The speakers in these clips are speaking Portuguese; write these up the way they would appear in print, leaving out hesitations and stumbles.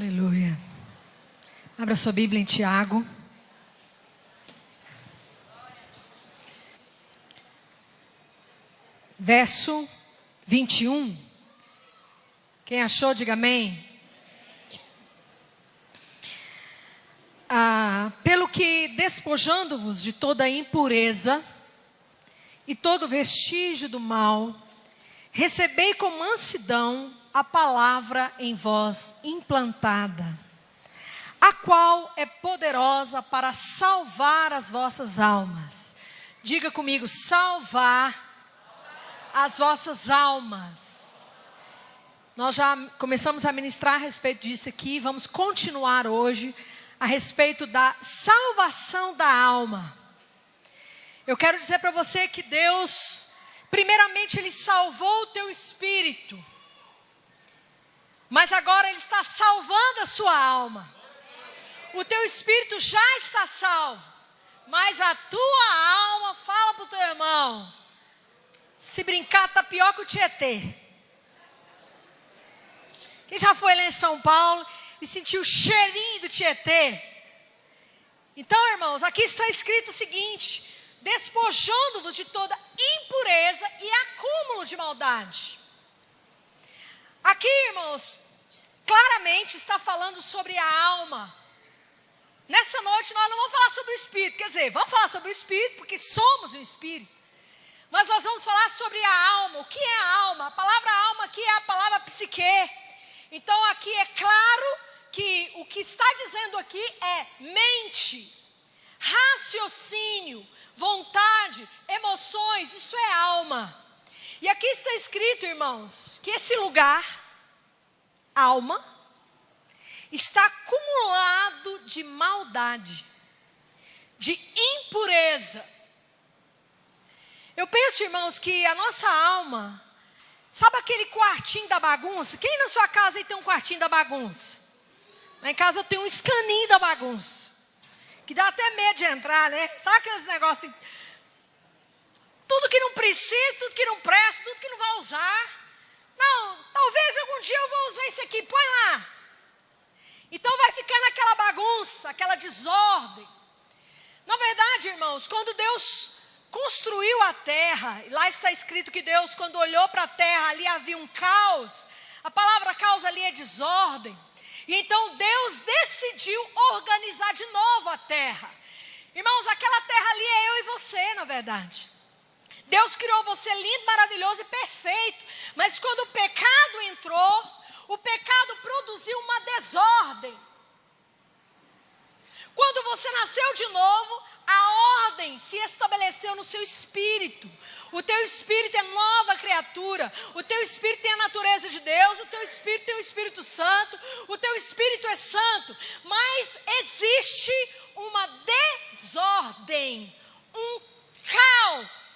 Aleluia. Abra sua Bíblia em Tiago. Verso 21. Quem achou, diga amém. Pelo que, despojando-vos de toda impureza e todo vestígio do mal, recebei com mansidão a palavra em vós implantada, a qual é poderosa para salvar as vossas almas. Diga comigo, salvar as vossas almas. Nós já começamos a ministrar a respeito disso aqui, vamos continuar hoje a respeito da salvação da alma. Eu quero dizer para você que Deus, primeiramente Ele salvou o teu espírito, mas agora Ele está salvando a sua alma. O teu espírito já está salvo, mas a tua alma, fala para o teu irmão, se brincar está pior que o Tietê. Quem já foi lá em São Paulo e sentiu o cheirinho do Tietê? Então, irmãos, aqui está escrito o seguinte: despojando-vos de toda impureza e acúmulo de maldade. Aqui, irmãos, claramente está falando sobre a alma. Nessa noite nós não vamos falar sobre o espírito, quer dizer, vamos falar sobre o espírito porque somos um espírito. Mas nós vamos falar sobre a alma. O que é a alma? A palavra alma aqui é a palavra psique. Então aqui é claro que o que está dizendo aqui é mente, raciocínio, vontade, emoções, isso é alma. E aqui está escrito, irmãos, que esse lugar, alma, está acumulado de maldade, de impureza. Eu penso, irmãos, que a nossa alma, sabe aquele quartinho da bagunça? Quem na sua casa aí tem um quartinho da bagunça? Lá em casa eu tenho um escaninho da bagunça, que dá até medo de entrar, né? Sabe aqueles negócios, tudo que não precisa, tudo que não presta, tudo que não vai usar. Não, talvez algum dia eu vou usar isso aqui, põe lá. Então vai ficando aquela bagunça, aquela desordem. Na verdade, irmãos, quando Deus construiu a terra, lá está escrito que Deus, quando olhou para a terra, ali havia um caos. A palavra caos ali é desordem. E então Deus decidiu organizar de novo a terra. Irmãos, aquela terra ali é eu e você, na verdade. Deus criou você lindo, maravilhoso e perfeito. Mas quando o pecado entrou, o pecado produziu uma desordem. Quando você nasceu de novo, a ordem se estabeleceu no seu espírito. O teu espírito é nova criatura. O teu espírito tem a natureza de Deus. O teu espírito tem o Espírito Santo. O teu espírito é santo. Mas existe uma desordem, um caos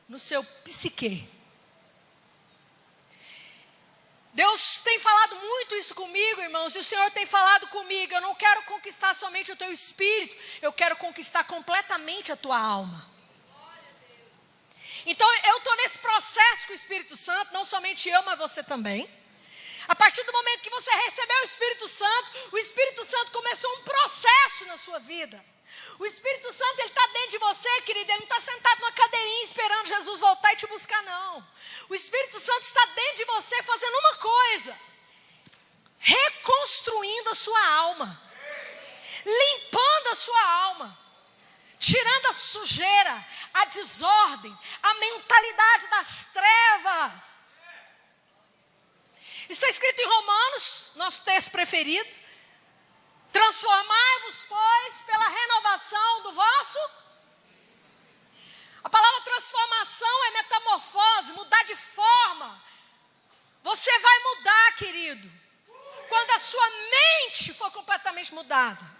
no seu psique. Deus tem falado muito isso comigo, irmãos, e o Senhor tem falado comigo. Eu não quero conquistar somente o teu espírito, eu quero conquistar completamente a tua alma. Então eu estou nesse processo com o Espírito Santo, não somente eu, mas você também. A partir do momento que você recebeu o Espírito Santo começou um processo na sua vida. O Espírito Santo, ele está dentro de você, querido. Ele não está sentado numa cadeirinha esperando Jesus voltar e te buscar, não. O Espírito Santo está dentro de você fazendo uma coisa: reconstruindo a sua alma, limpando a sua alma, tirando a sujeira, a desordem, a mentalidade das trevas. Está escrito em Romanos, nosso texto preferido: transformai-vos, pois, pela renovação do vosso. A palavra transformação é metamorfose, mudar de forma. Você vai mudar, querido, quando a sua mente for completamente mudada.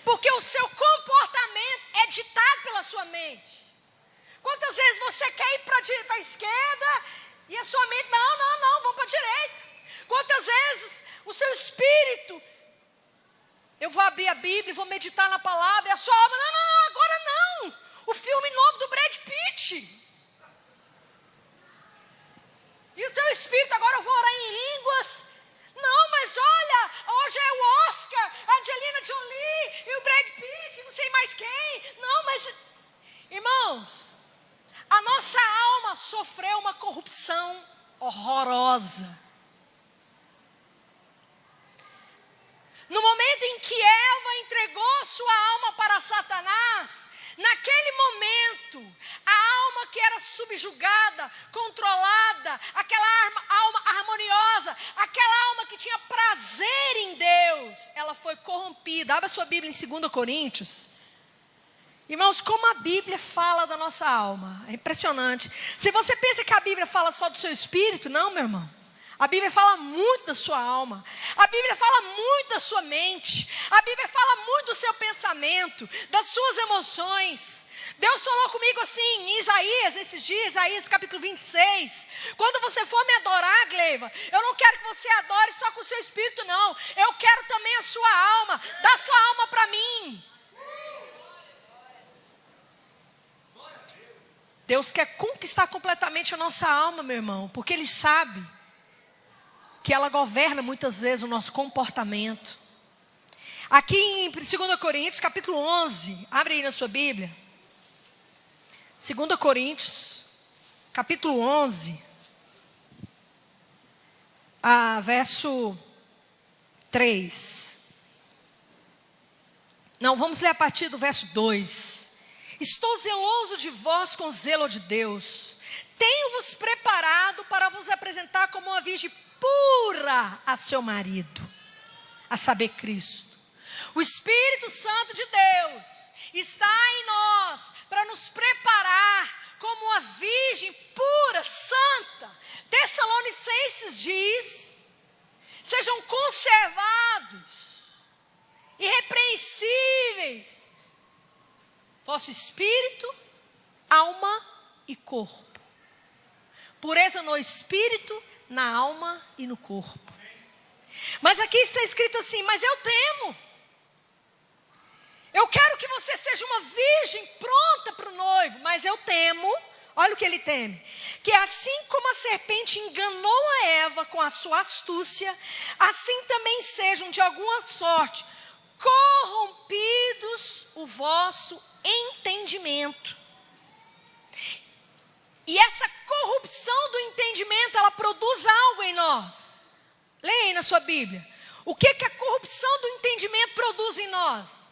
Porque o seu comportamento é ditado pela sua mente. Quantas vezes você quer ir para a esquerda e a sua mente, não, vamos para a direita. Quantas vezes o seu espírito, eu vou abrir a Bíblia e vou meditar na palavra, e a sua alma, não, agora não. O filme novo do Brad Pitt. E o teu espírito, agora eu vou orar em línguas. Não, mas sofreu uma corrupção horrorosa. No momento em que Eva entregou sua alma para Satanás, naquele momento, a alma que era subjugada, controlada, aquela alma harmoniosa, aquela alma que tinha prazer em Deus, ela foi corrompida. Abra sua Bíblia em 2 Coríntios. Irmãos, como a Bíblia fala da nossa alma, é impressionante. Se você pensa que a Bíblia fala só do seu espírito, não, meu irmão. A Bíblia fala muito da sua alma. A Bíblia fala muito da sua mente. A Bíblia fala muito do seu pensamento, das suas emoções. Deus falou comigo assim, em Isaías, esses dias, Isaías capítulo 26. Quando você for me adorar, Gleiva, eu não quero que você adore só com o seu espírito, não. Eu quero também a sua alma. Dá sua alma para mim. Deus quer conquistar completamente a nossa alma, meu irmão, porque Ele sabe que ela governa muitas vezes o nosso comportamento. Aqui em 2 Coríntios, capítulo 11, abre aí na sua Bíblia. 2 Coríntios, capítulo 11, verso 3. Não, vamos ler a partir do verso 2. Estou zeloso de vós com zelo de Deus. Tenho-vos preparado para vos apresentar como uma virgem pura a seu marido, a saber, Cristo. O Espírito Santo de Deus está em nós para nos preparar como uma virgem pura, santa. Tessalonicenses diz: sejam conservados, irrepreensíveis, vosso espírito, alma e corpo. Pureza no espírito, na alma e no corpo. Mas aqui está escrito assim: mas eu temo. Eu quero que você seja uma virgem pronta para o noivo, mas eu temo, olha o que ele teme, que assim como a serpente enganou a Eva com a sua astúcia, assim também sejam de alguma sorte corrompidos o vosso entendimento. E essa corrupção do entendimento, ela produz algo em nós. Leia aí na sua Bíblia. O que a corrupção do entendimento produz em nós?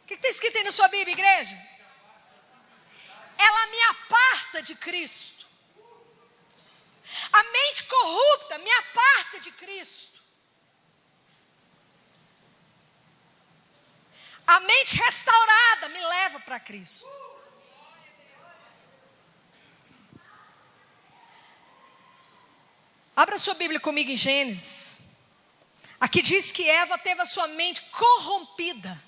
O que está escrito aí na sua Bíblia, igreja? Ela me aparta de Cristo. A mente corrupta me aparta de Cristo. A mente restaurada me leva para Cristo. Abra sua Bíblia comigo em Gênesis. Aqui diz que Eva teve a sua mente corrompida.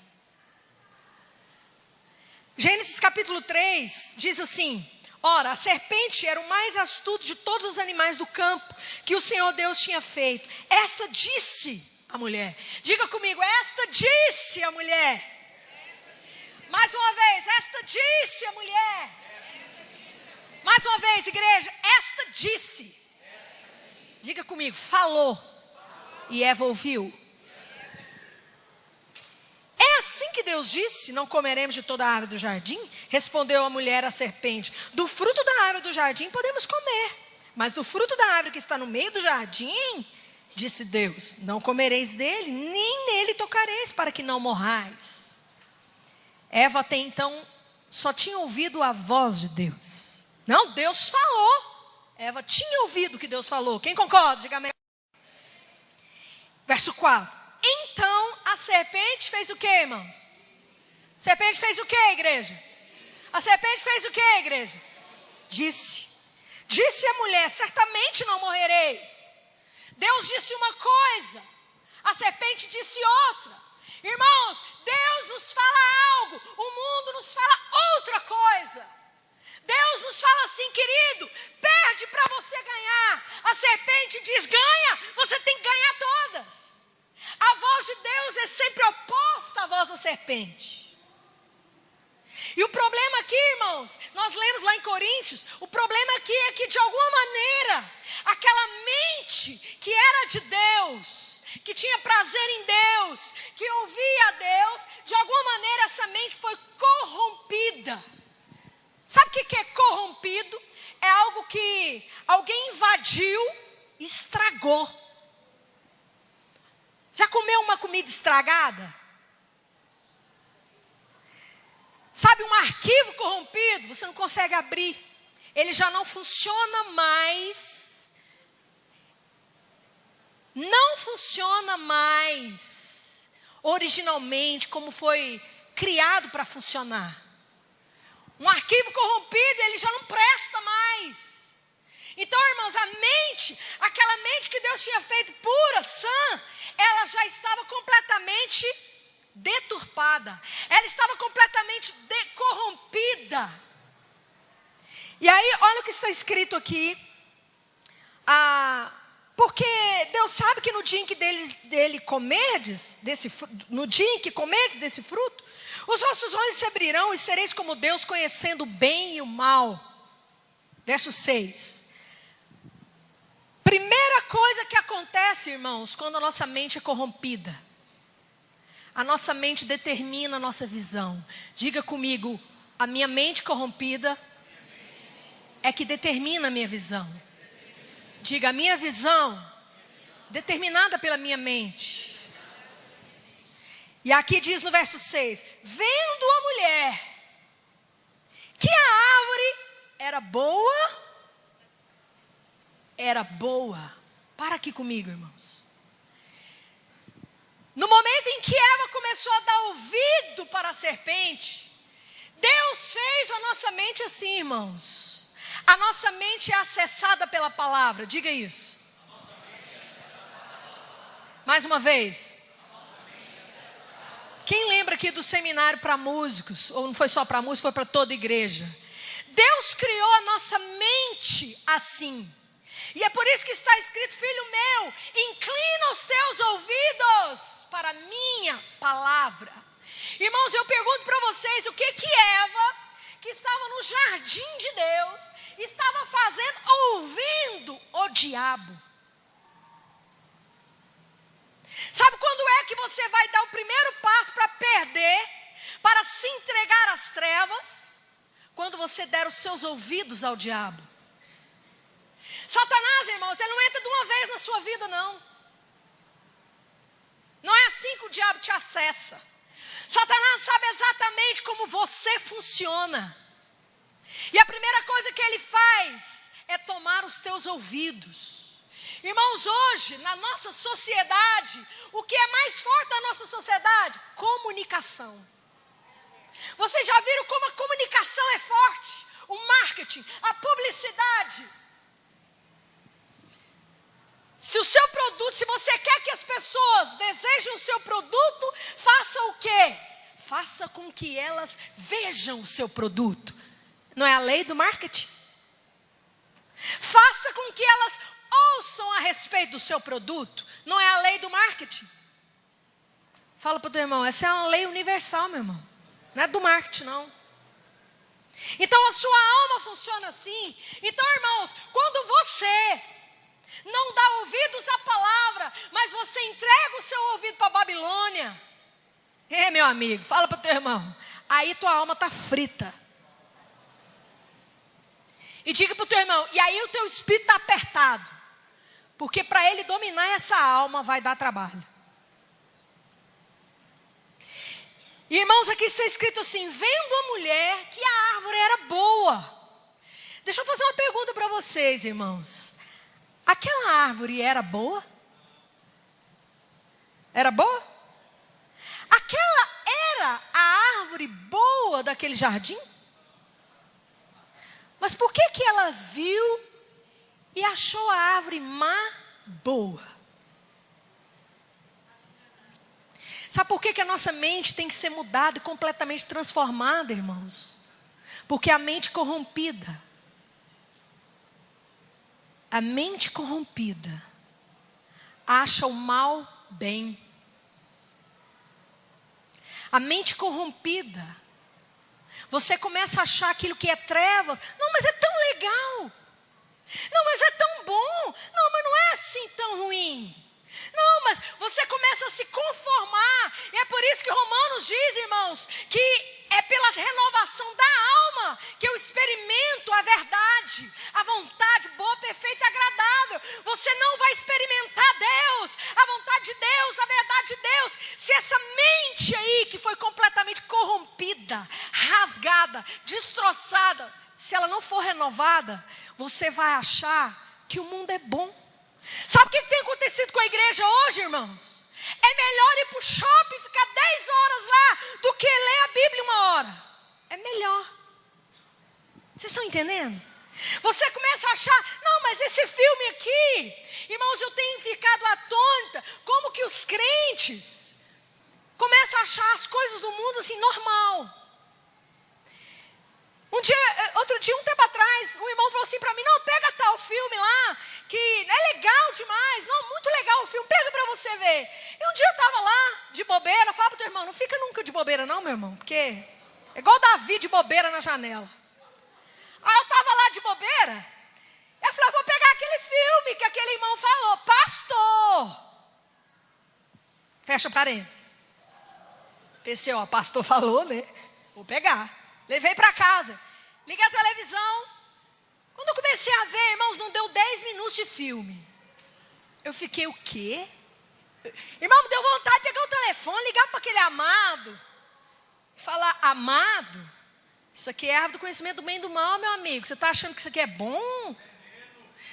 Gênesis capítulo 3 diz assim: ora, a serpente era o mais astuto de todos os animais do campo que o Senhor Deus tinha feito. Esta disse a mulher. Diga comigo: esta disse a mulher. Mais uma vez, esta disse a mulher. Mais uma vez, igreja, esta disse. Diga comigo: falou. E Eva ouviu. É assim que Deus disse: não comeremos de toda a árvore do jardim? Respondeu a mulher à serpente: do fruto da árvore do jardim podemos comer, mas do fruto da árvore que está no meio do jardim, disse Deus, não comereis dele, nem nele tocareis, para que não morrais. Eva até então só tinha ouvido a voz de Deus. Não, Deus falou. Eva tinha ouvido o que Deus falou. Quem concorda? Diga amém. Verso 4. Então a serpente fez o que, irmãos? A serpente fez o que, igreja? A serpente fez o que, igreja? Disse a mulher: certamente não morrereis. Deus disse uma coisa, a serpente disse outra. Irmãos, Deus nos fala algo, o mundo nos fala outra coisa. Deus nos fala assim: querido, perde para você ganhar. A serpente diz: ganha, você tem que ganhar todas. A voz de Deus é sempre oposta à voz da serpente. E o problema aqui, irmãos, nós lemos lá em Coríntios, o problema aqui é que de alguma maneira, aquela mente que era de Deus, que tinha prazer em Deus, que ouvia a Deus, de alguma maneira essa mente foi corrompida. Sabe o que é corrompido? É algo que alguém invadiu e estragou. Já comeu uma comida estragada? Sabe, um arquivo corrompido, você não consegue abrir. Ele já não funciona mais. Não funciona mais originalmente como foi criado para funcionar. Um arquivo corrompido, ele já não presta mais. Então, irmãos, a mente, aquela mente que Deus tinha feito pura, sã, ela já estava completamente deturpada. Ela estava completamente corrompida. E aí, olha o que está escrito aqui. Porque Deus sabe que no dia em que dele comerdes, no dia em que comerdes desse fruto, os vossos olhos se abrirão e sereis como Deus, conhecendo o bem e o mal. Verso 6. Primeira coisa que acontece, irmãos, quando a nossa mente é corrompida. A nossa mente determina a nossa visão. Diga comigo, a minha mente corrompida é que determina a minha visão. Diga, a minha visão determinada pela minha mente. E aqui diz no verso 6, vendo a mulher que a árvore era boa. Para aqui comigo, irmãos. No momento em que Eva começou a dar ouvido para a serpente, Deus fez a nossa mente assim, irmãos. A nossa mente é acessada pela palavra, diga isso. Mais uma vez. Quem lembra aqui do seminário para músicos? Ou não foi só para músicos, foi para toda a igreja. Deus criou a nossa mente assim. E é por isso que está escrito, filho meu, inclina os teus ouvidos para a minha palavra. Irmãos, eu pergunto para vocês, o que Eva, que estava no jardim de Deus, estava fazendo, ouvindo o diabo? Sabe quando é que você vai dar o primeiro passo para perder, para se entregar às trevas? Quando você der os seus ouvidos ao diabo. Satanás, irmãos, ele não entra de uma vez na sua vida, não. Não é assim que o diabo te acessa. Satanás sabe exatamente como você funciona. E a primeira coisa que ele faz é tomar os teus ouvidos. Irmãos, hoje, na nossa sociedade, o que é mais forte na nossa sociedade? Comunicação. Vocês já viram como a comunicação é forte? O marketing, a publicidade. Se o seu produto, se você quer que as pessoas desejem o seu produto, faça o quê? Faça com que elas vejam o seu produto. Não é a lei do marketing? Faça com que elas ouçam a respeito do seu produto. Não é a lei do marketing? Fala para o teu irmão, essa é uma lei universal, meu irmão. Não é do marketing, não. Então a sua alma funciona assim. Então, irmãos, quando você não dá ouvidos à palavra, mas você entrega o seu ouvido para a Babilônia, meu amigo, fala para o teu irmão, aí tua alma está frita. E diga para o teu irmão, e aí o teu espírito está apertado, porque para ele dominar essa alma vai dar trabalho. E, irmãos, aqui está escrito assim, vendo a mulher que a árvore era boa. Deixa eu fazer uma pergunta para vocês, irmãos. Aquela árvore era boa? Era boa? Aquela era a árvore boa daquele jardim? Mas por que ela viu e achou a árvore má boa? Sabe por que a nossa mente tem que ser mudada e completamente transformada, irmãos? Porque a mente corrompida, acha o mal bem. A mente corrompida, você começa a achar aquilo que é trevas. Não, mas é tão legal. Não, mas é tão bom. Não, mas não é assim tão ruim. Não, mas você começa a se conformar. E é por isso que Romanos diz, irmãos, que é pela renovação da alma que eu experimento a verdade, a vontade boa, perfeita e agradável. Você não vai experimentar Deus, a vontade de Deus, a verdade de Deus, se essa mente aí que foi completamente corrompida, rasgada, destroçada, se ela não for renovada, você vai achar que o mundo é bom. Sabe o que tem acontecido com a igreja hoje, irmãos? É melhor ir para o shopping e ficar 10 horas lá do que ler a Bíblia 1 hora. É melhor. Vocês estão entendendo? Você começa a achar, não, mas esse filme aqui, irmãos, eu tenho ficado atônita, como que os crentes começam a achar as coisas do mundo assim, normal. Outro dia, um tempo atrás, um irmão falou assim para mim, não, pega tal filme lá, que é legal demais, não, muito legal o filme, pega para você ver. E um dia eu estava lá, de bobeira, fala para o teu irmão, não fica nunca de bobeira não, meu irmão, porque é igual Davi de bobeira na janela. Aí eu estava lá de bobeira, eu falei, vou pegar aquele filme que aquele irmão falou, pastor. Fecha parênteses. Pensei, ó, pastor falou, né, vou pegar. Levei para casa, liguei a televisão. Quando eu comecei a ver, irmãos, não deu 10 minutos de filme. Eu fiquei, o quê? Irmão, me deu vontade de pegar o telefone, ligar para aquele amado. E falar, amado, isso aqui é árvore do conhecimento do bem e do mal, meu amigo. Você está achando que isso aqui é bom?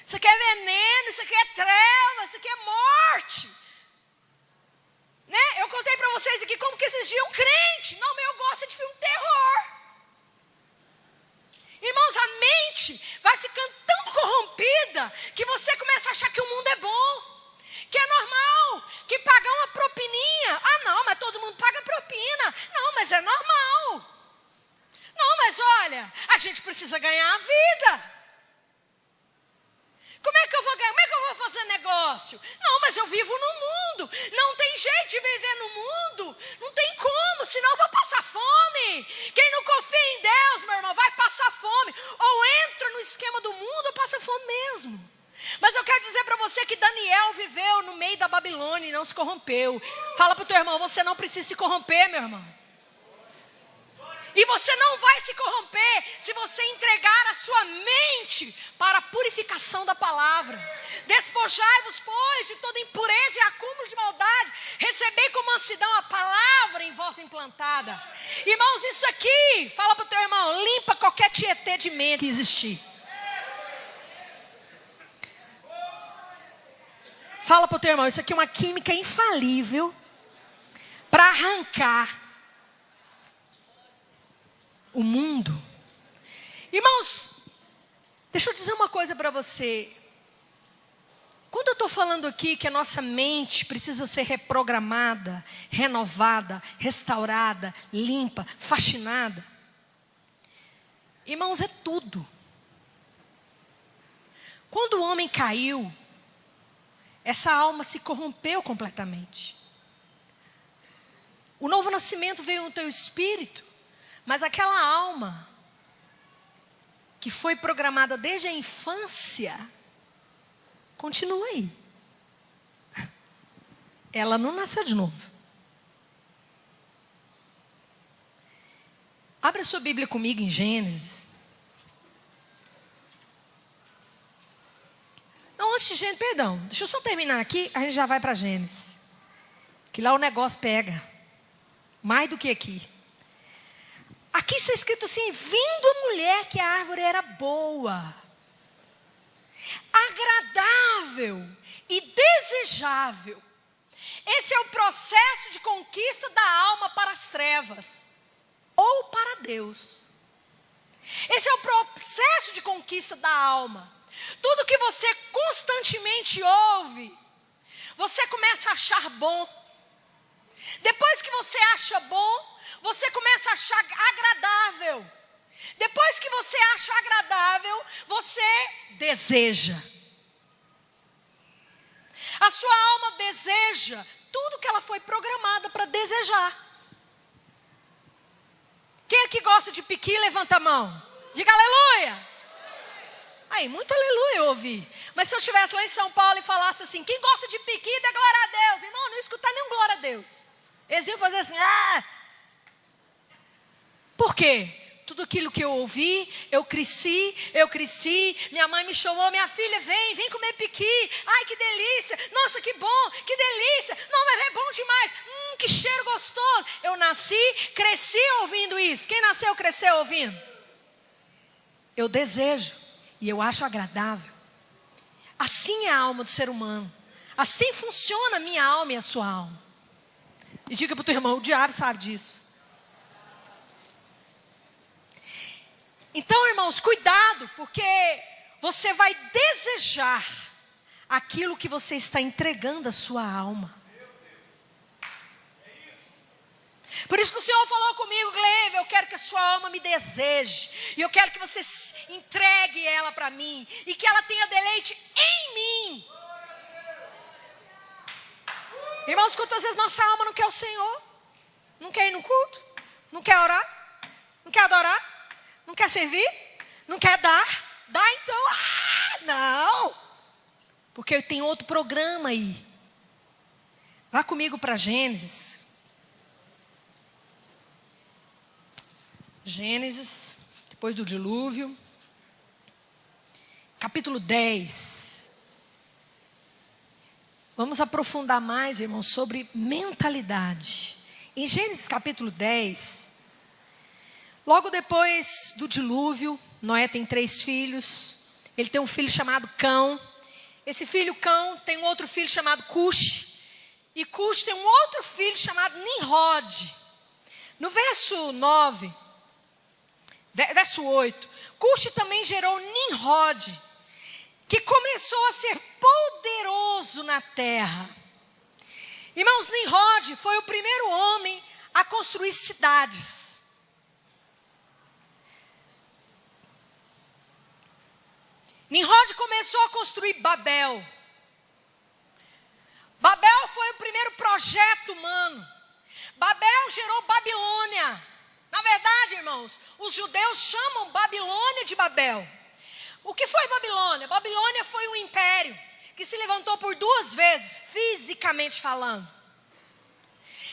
Isso aqui é veneno, isso aqui é treva, isso aqui é morte. Né? Eu contei para vocês aqui como que esses dias um crente, não, mas eu gosto de filme de terror. Irmãos, a mente vai ficando tão corrompida que você começa a achar que o mundo é bom, que é normal, que pagar uma propininha. Ah, não, mas todo mundo paga propina. Não, mas é normal. Não, mas olha, a gente precisa ganhar a vida. Como é que eu vou ganhar? Como é que eu vou fazer negócio? Não, mas eu vivo no mundo. Não tem jeito de viver no mundo. Não tem como, senão eu vou passar fome. Quem não confia em Deus, meu irmão, vai passar fome. Ou entra no esquema do mundo ou passa fome mesmo. Mas eu quero dizer para você que Daniel viveu no meio da Babilônia e não se corrompeu. Fala para o teu irmão, você não precisa se corromper, meu irmão. E você não vai se corromper se você entregar a sua mente para a purificação da palavra. Despojai-vos, pois, de toda impureza e acúmulo de maldade. Recebei com mansidão a palavra em vós implantada. Irmãos, isso aqui, fala para o teu irmão, limpa qualquer tietê de mente que existir. Fala para o teu irmão, isso aqui é uma química infalível para arrancar o mundo. Irmãos, deixa eu dizer uma coisa para você. Quando eu estou falando aqui que a nossa mente precisa ser reprogramada, renovada, restaurada, limpa, faxinada, irmãos, é tudo. Quando o homem caiu, essa alma se corrompeu completamente. O novo nascimento veio no teu espírito. Mas aquela alma que foi programada desde a infância, continua aí. Ela não nasceu de novo. Abra sua Bíblia comigo em Gênesis. Não, antes de Gênesis, perdão. Deixa eu só terminar aqui, a gente já vai para Gênesis. Que lá o negócio pega. Mais do que aqui. Aqui está escrito assim, vindo a mulher que a árvore era boa, agradável e desejável. Esse é o processo de conquista da alma para as trevas, ou para Deus. Esse é o processo de conquista da alma. Tudo que você constantemente ouve, você começa a achar bom. Depois que você acha bom, você começa a achar agradável. Depois que você acha agradável, você deseja. A sua alma deseja tudo que ela foi programada para desejar. Quem aqui gosta de piqui, levanta a mão. Diga aleluia. Aí, muito aleluia eu ouvi. Mas se eu estivesse lá em São Paulo e falasse assim, quem gosta de piqui, dê glória a Deus. Irmão, não ia escutar nenhum glória a Deus. Eles iam fazer assim, ah. Por quê? Tudo aquilo que eu ouvi, eu cresci, minha mãe me chamou, minha filha, vem comer piqui, ai que delícia, nossa que bom, que delícia, não, mas é bom demais, que cheiro gostoso. Eu nasci, cresci ouvindo isso. Quem nasceu, cresceu ouvindo? Eu desejo e eu acho agradável. Assim é a alma do ser humano, assim funciona a minha alma e a sua alma. E diga para o teu irmão, o diabo sabe disso. Então, irmãos, cuidado, porque você vai desejar aquilo que você está entregando à sua alma. Por isso que o Senhor falou comigo, Glêvia, eu quero que a sua alma me deseje. E eu quero que você entregue ela para mim. E que ela tenha deleite em mim. Irmãos, quantas vezes nossa alma não quer o Senhor? Não quer ir no culto? Não quer orar? Não quer adorar? Não quer servir? Não quer dar? Dá então. Não. Porque tem outro programa aí. Vá comigo para Gênesis. Gênesis, depois do dilúvio. Capítulo 10. Vamos aprofundar mais, irmãos, sobre mentalidade. Em Gênesis capítulo 10... logo depois do dilúvio, Noé tem 3 filhos. Ele tem um filho chamado Cão. Esse filho Cão tem um outro filho chamado Cush. E Cush tem um outro filho chamado Nimrod. No verso 9, verso 8, Cush também gerou Nimrod, que começou a ser poderoso na terra. Irmãos, Nimrod foi o primeiro homem a construir cidades. Nimrod começou a construir Babel. Babel foi o primeiro projeto humano. Babel gerou Babilônia. Na verdade, irmãos, os judeus chamam Babilônia de Babel. O que foi Babilônia? Babilônia foi um império que se levantou por 2 vezes, fisicamente falando.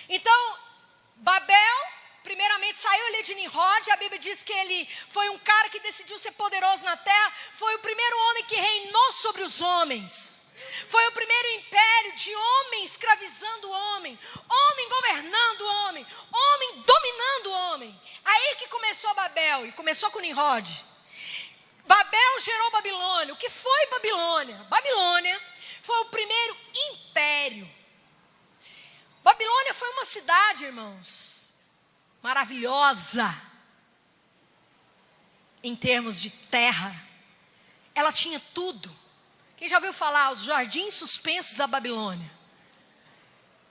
Então, Babel, primeiramente saiu ali de Nimrod. A Bíblia diz que ele foi um cara que decidiu ser poderoso na terra. Foi o primeiro homem que reinou sobre os homens. Foi o primeiro império de homem escravizando o homem, homem governando o homem, homem dominando o homem. Aí que começou Babel, e começou com Nimrod. Babel gerou Babilônia. O que foi Babilônia? Babilônia foi o primeiro império. Babilônia foi uma cidade, irmãos, maravilhosa em termos de terra. Ela tinha tudo. Quem já ouviu falar os jardins suspensos da Babilônia?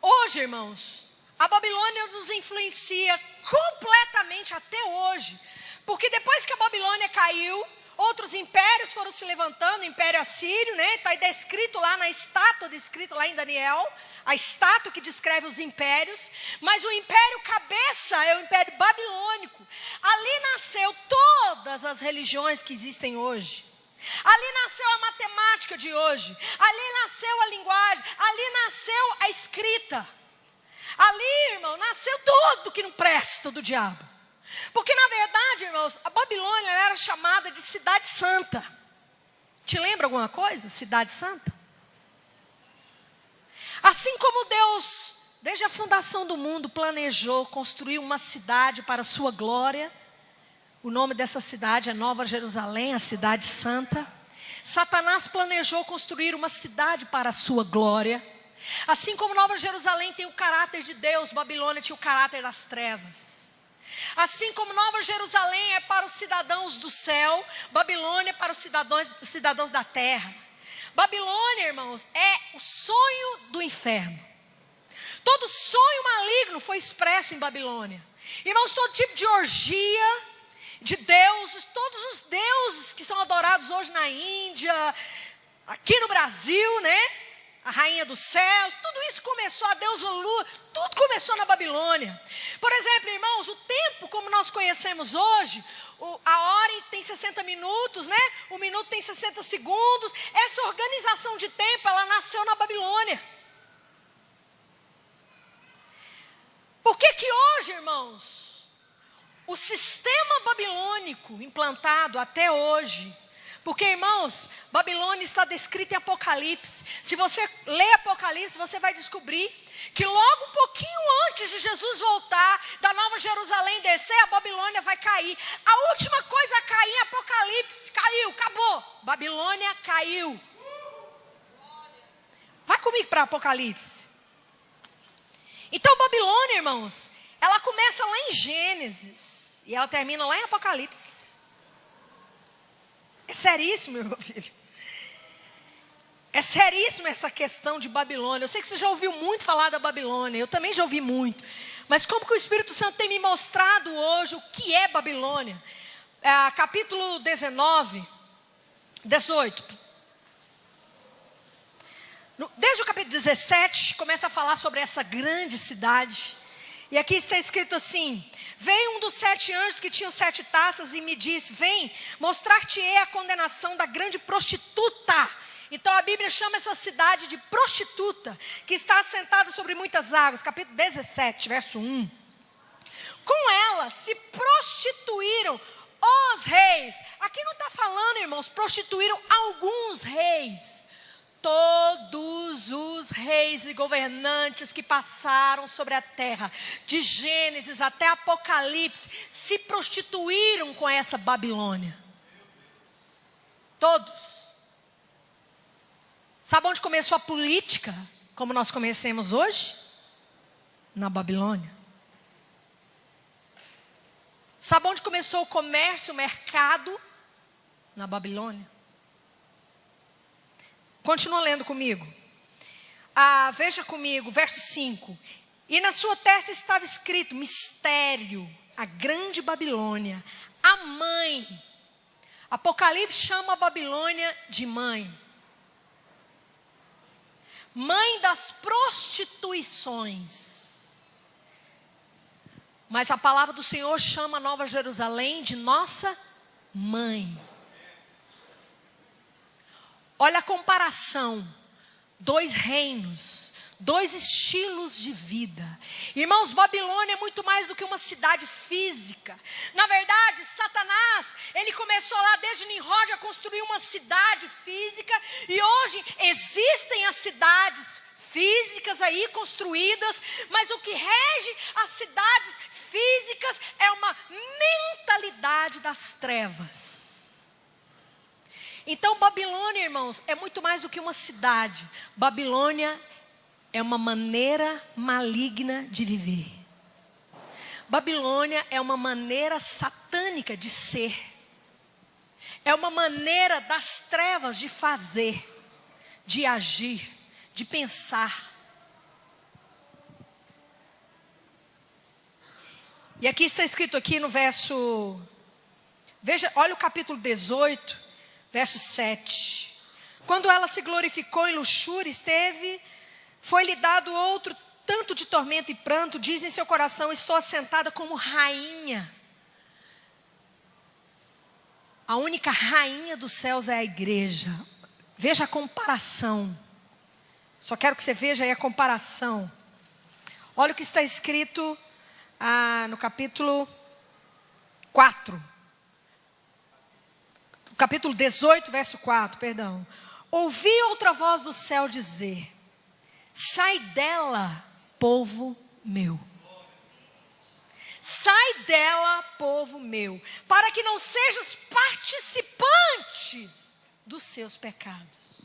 Hoje, irmãos, a Babilônia nos influencia completamente até hoje. Porque depois que a Babilônia caiu, outros impérios foram se levantando. O Império Assírio, né? Está descrito lá na estátua, descrito lá em Daniel. A estátua que descreve os impérios. Mas o império cabeça é o Império Babilônico. Ali nasceu todas as religiões que existem hoje. Ali nasceu a matemática de hoje. Ali nasceu a linguagem. Ali nasceu a escrita. Ali, irmão, nasceu tudo que não presta do diabo. Porque na verdade, irmãos, a Babilônia era chamada de Cidade Santa. Te lembra alguma coisa? Cidade Santa? Assim como Deus, desde a fundação do mundo, planejou construir uma cidade para a sua glória. O nome dessa cidade é Nova Jerusalém, a cidade santa. Satanás planejou construir uma cidade para a sua glória. Assim como Nova Jerusalém tem o caráter de Deus, Babilônia tinha o caráter das trevas. Assim como Nova Jerusalém é para os cidadãos do céu, Babilônia é para os cidadãos da terra. Babilônia, irmãos, é o sonho do inferno. Todo sonho maligno foi expresso em Babilônia. Irmãos, todo tipo de orgia de deuses, todos os deuses que são adorados hoje na Índia, aqui no Brasil, né? A rainha dos céus, tudo isso começou, a deusa Lua, tudo começou na Babilônia. Por exemplo, irmãos, o tempo como nós conhecemos hoje, a hora tem 60 minutos, né? O minuto tem 60 segundos. Essa organização de tempo, ela nasceu na Babilônia. Por que que hoje, irmãos, o sistema babilônico implantado até hoje. Porque, irmãos, Babilônia está descrita em Apocalipse. Se você ler Apocalipse, você vai descobrir que logo um pouquinho antes de Jesus voltar, da Nova Jerusalém descer, a Babilônia vai cair. A última coisa a cair em Apocalipse, caiu, acabou. Babilônia caiu. Vai comigo para Apocalipse. Então, Babilônia, irmãos, ela começa lá em Gênesis e ela termina lá em Apocalipse. É seríssimo, meu filho. É seríssimo essa questão de Babilônia. Eu sei que você já ouviu muito falar da Babilônia. Eu também já ouvi muito. Mas como que o Espírito Santo tem me mostrado hoje o que é Babilônia? Capítulo 18. Desde o capítulo 17, começa a falar sobre essa grande cidade. E aqui está escrito assim: veio um dos 7 anjos que tinham 7 taças e me disse: vem, mostrar-te-ei a condenação da grande prostituta. Então a Bíblia chama essa cidade de prostituta, que está assentada sobre muitas águas. Capítulo 17, verso 1. Com ela se prostituíram os reis. Aqui não está falando, irmãos, prostituíram alguns reis. Todos os reis e governantes que passaram sobre a terra, de Gênesis até Apocalipse, se prostituíram com essa Babilônia. Todos. Sabe onde começou a política, como nós conhecemos hoje? Na Babilônia. Sabe onde começou o comércio, o mercado? Na Babilônia. Continua lendo comigo. Veja comigo, verso 5. E na sua testa estava escrito: mistério, a grande Babilônia, a mãe. Apocalipse chama a Babilônia de mãe. Mãe das prostituições. Mas a palavra do Senhor chama a Nova Jerusalém de nossa mãe. Olha a comparação, 2 reinos, 2 estilos de vida. Irmãos, Babilônia é muito mais do que uma cidade física. Na verdade, Satanás, ele começou lá desde Nimrod a construir uma cidade física. E hoje existem as cidades físicas aí construídas. Mas o que rege as cidades físicas é uma mentalidade das trevas. Então, Babilônia, irmãos, é muito mais do que uma cidade. Babilônia é uma maneira maligna de viver. Babilônia é uma maneira satânica de ser. É uma maneira das trevas de fazer, de agir, de pensar. E aqui está escrito aqui no verso... Veja, olha o capítulo 18... Verso 7. Quando ela se glorificou em luxúria, foi-lhe dado outro tanto de tormento e pranto, diz em seu coração: estou assentada como rainha. A única rainha dos céus é a igreja. Veja a comparação. Só quero que você veja aí a comparação. Olha o que está escrito no capítulo 4. Capítulo 18, verso 4, perdão. Ouvi outra voz do céu dizer: sai dela, povo meu. Sai dela, povo meu, para que não sejas participantes dos seus pecados.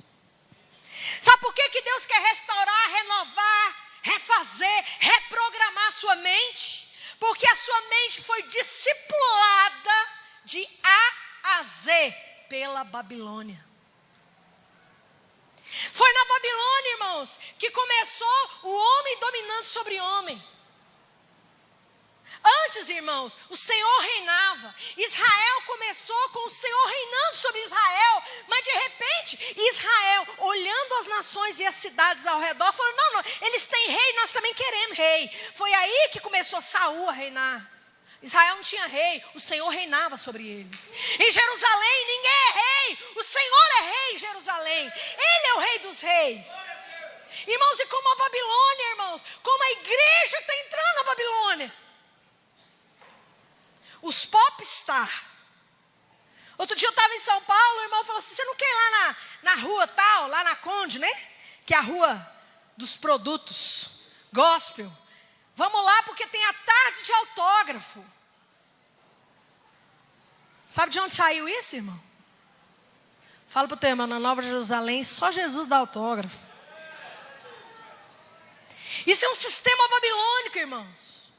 Sabe por que Deus quer restaurar, renovar, refazer, reprogramar a sua mente? Porque a sua mente foi discipulada de A Z pela Babilônia. Foi na Babilônia, irmãos, que começou o homem dominando sobre homem. Antes, irmãos, o Senhor reinava. Israel começou com o Senhor reinando sobre Israel. Mas de repente, Israel, olhando as nações e as cidades ao redor, falou: não, eles têm rei, nós também queremos rei. Foi aí que começou Saul a reinar. Israel não tinha rei, o Senhor reinava sobre eles. Em Jerusalém ninguém é rei, o Senhor é rei em Jerusalém. Ele é o rei dos reis. Irmãos, e como a Babilônia, irmãos, como a igreja está entrando na Babilônia. popstar. Outro dia eu estava em São Paulo, o irmão falou assim, você não quer ir lá na rua tal, lá na Conde, né? Que é a rua dos produtos, gospel. Vamos lá porque tem a tarde de autógrafo. Sabe de onde saiu isso, irmão? Fala para o teu irmão, na Nova Jerusalém, só Jesus dá autógrafo. Isso é um sistema babilônico, irmãos.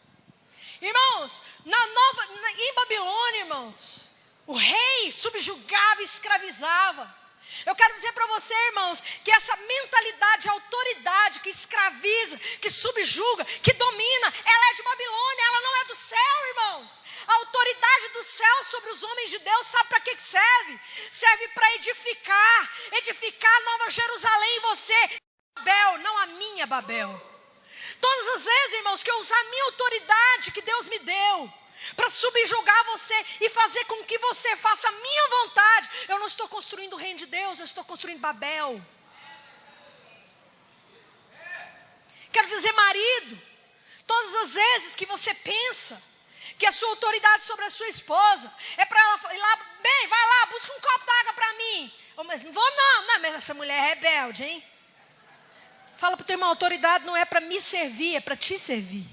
Irmãos, em Babilônia, irmãos, o rei subjugava e escravizava. Eu quero dizer para você, irmãos, que essa mentalidade de autoridade que escraviza, que subjuga, que domina, ela é de Babilônia, ela não é do céu, irmãos. A autoridade do céu sobre os homens de Deus, sabe para que serve? Serve para edificar a Nova Jerusalém em você. Babel, não a minha Babel. Todas as vezes, irmãos, que eu usar a minha autoridade que Deus me deu para subjugar você e fazer com que você faça a minha vontade, eu não estou construindo o reino de Deus, eu estou construindo Babel. Quero dizer, marido, todas as vezes que você pensa que a sua autoridade sobre a sua esposa é para ela ir lá, bem, vai lá, busca um copo d'água para mim. Mas não vou não, mas essa mulher é rebelde, hein? Fala para o teu irmão, a autoridade não é para me servir, é para te servir.